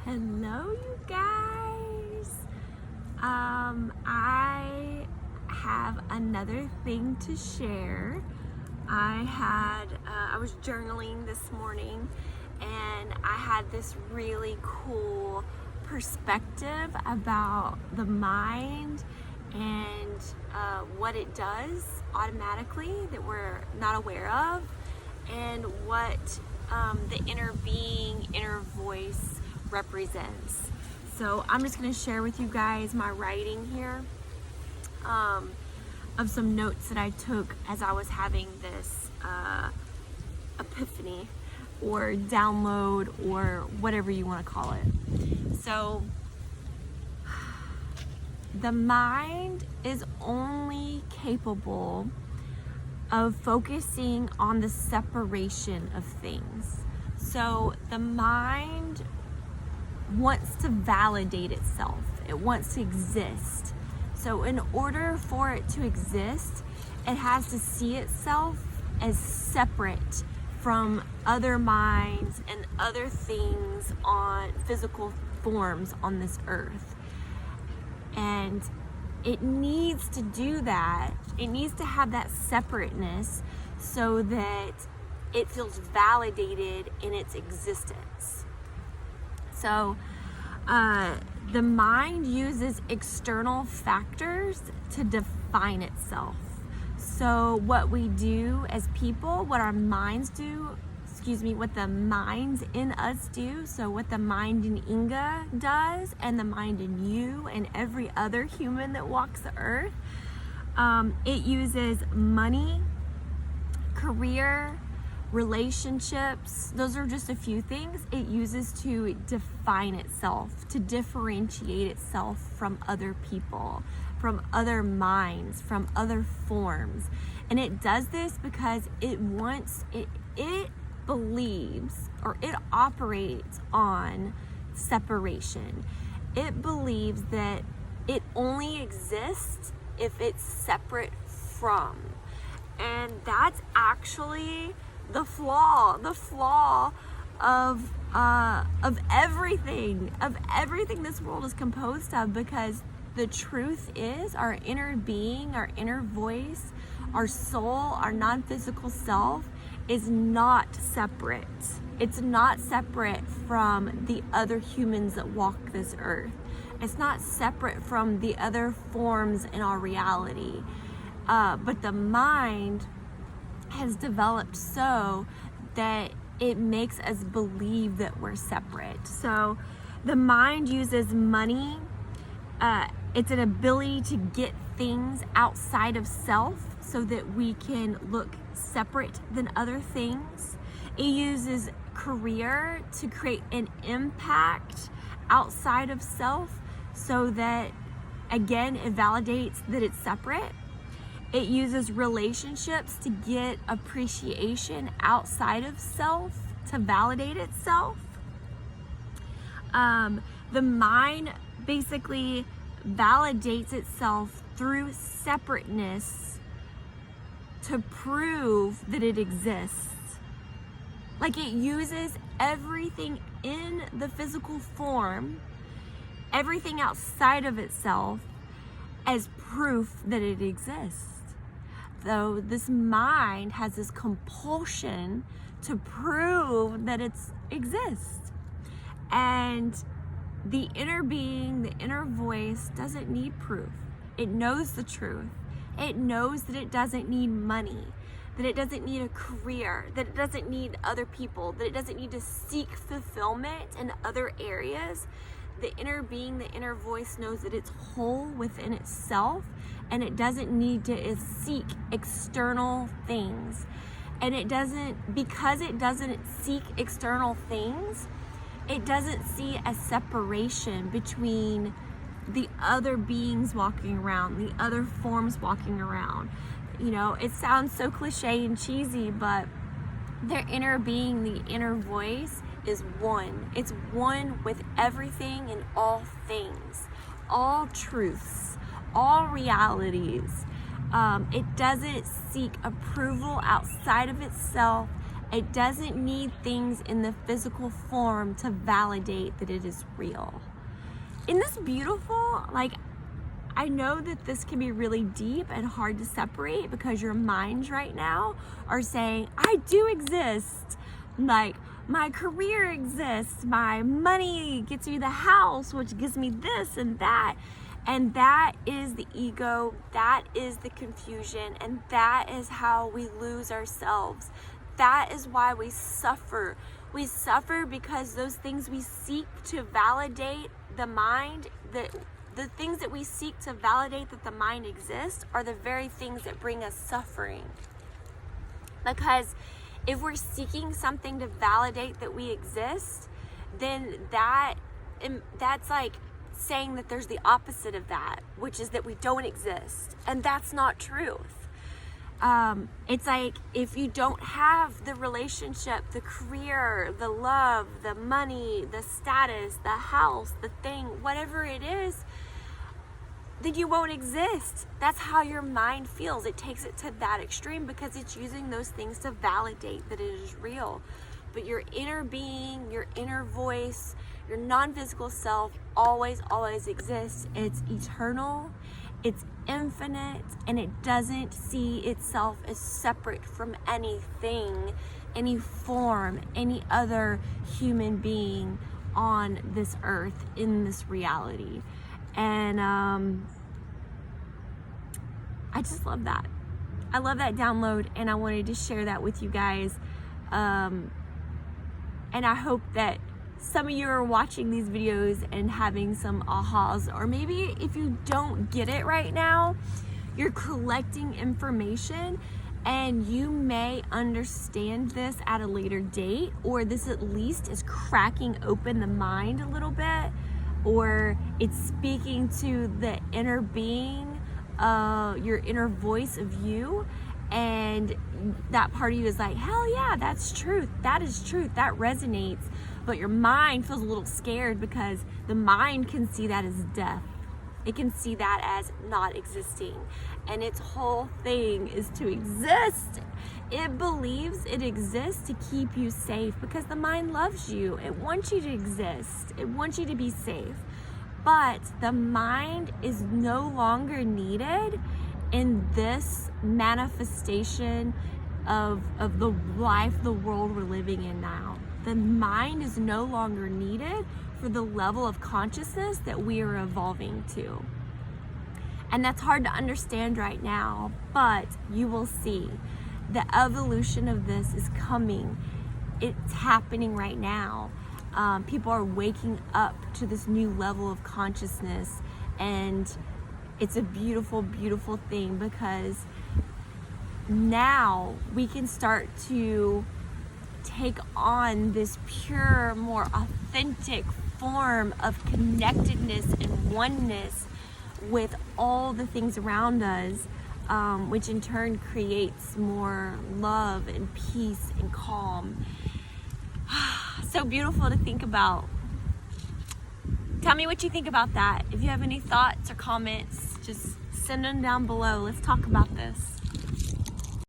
Hello, you guys. I have another thing to share. I was journaling this morning and I had this really cool perspective about the mind and what it does automatically that we're not aware of, and what the inner being, inner voice represents. So I'm just going to share with you guys my writing here of some notes that I took as I was having this epiphany or download or whatever you want to call it. So the mind is only capable of focusing on the separation of things. So the mind wants to validate itself. It wants to exist. So in order for it to exist, it has to see itself as separate from other minds and other things on physical forms on this earth. And it needs to do that. It needs to have that separateness so that it feels validated in its existence. So the mind uses external factors to define itself. So what we do as people, what our minds do, what the minds in us do, so what the mind in Inga does, and the mind in you and every other human that walks the earth, it uses money, career, relationships. Those are just a few things it uses to define itself, to differentiate itself from other people, from other minds, from other forms. And it does this because it believes, or it operates on separation. It believes that it only exists if it's separate from. And that's actually the flaw of everything this world is composed of, because the truth is our inner being, our inner voice, our soul, our non-physical self is not separate. It's not separate from the other humans that walk this earth. It's not separate from the other forms in our reality. But the mind has developed so that it makes us believe that we're separate. So the mind uses money. It's an ability to get things outside of self so that we can look separate than other things. It uses career to create an impact outside of self so that, again, it validates that it's separate. It uses relationships to get appreciation outside of self, to validate itself. The mind basically validates itself through separateness to prove that it exists. Like, it uses everything in the physical form, everything outside of itself, as proof that it exists. Though this mind has this compulsion to prove that it exists. And the inner being, the inner voice, doesn't need proof. It knows the truth. It knows that it doesn't need money, that it doesn't need a career, that it doesn't need other people, that it doesn't need to seek fulfillment in other areas. The inner being, the inner voice knows that it's whole within itself, and it doesn't need to seek external things. And because it doesn't seek external things, it doesn't see a separation between the other beings walking around, the other forms walking around. You know, it sounds so cliche and cheesy, but their inner being, the inner voice, is one. It's one with everything and all things, all truths, all realities. It doesn't seek approval outside of itself, It doesn't need things in the physical form to validate that it is real. Isn't this beautiful? Like, I know that this can be really deep and hard to separate because your minds right now are saying, I do exist. Like, my career exists, my money gets me the house, which gives me this and that. And that is the ego, that is the confusion, and that is how we lose ourselves. That is why we suffer. We suffer because those things we seek to validate the mind, the things that we seek to validate that the mind exists are the very things that bring us suffering. Because if we're seeking something to validate that we exist, then that's like saying that there's the opposite of that, which is that we don't exist. And that's not truth. It's like if you don't have the relationship, the career, the love, the money, the status, the house, the thing, whatever it is, then you won't exist. That's how your mind feels. It takes it to that extreme because it's using those things to validate that it is real. But your inner being, your inner voice, your non-physical self always exists. It's eternal, it's infinite, and it doesn't see itself as separate from anything, any form, any other human being on this earth, in this reality. And I just love that. I love that download, and I wanted to share that with you guys. And I hope that some of you are watching these videos and having some ahas, or maybe if you don't get it right now, you're collecting information and you may understand this at a later date, or this at least is cracking open the mind a little bit, or it's speaking to the inner being, your inner voice of you, and that part of you is like, hell yeah, that's truth, that is truth, that resonates. But your mind feels a little scared because the mind can see that as death. It can see that as not existing. And its whole thing is to exist. It believes it exists to keep you safe because the mind loves you. It wants you to exist. It wants you to be safe. But the mind is no longer needed in this manifestation of the life, the world we're living in now. The mind is no longer needed for the level of consciousness that we are evolving to. And that's hard to understand right now, but you will see the evolution of this is coming. It's happening right now. People are waking up to this new level of consciousness, and it's a beautiful, beautiful thing because now we can start to take on this pure, more authentic form of connectedness and oneness with all the things around us, which in turn creates more love and peace and calm. So beautiful to think about. Tell me what you think about that. If you have any thoughts or comments, just send them down below. Let's talk about this.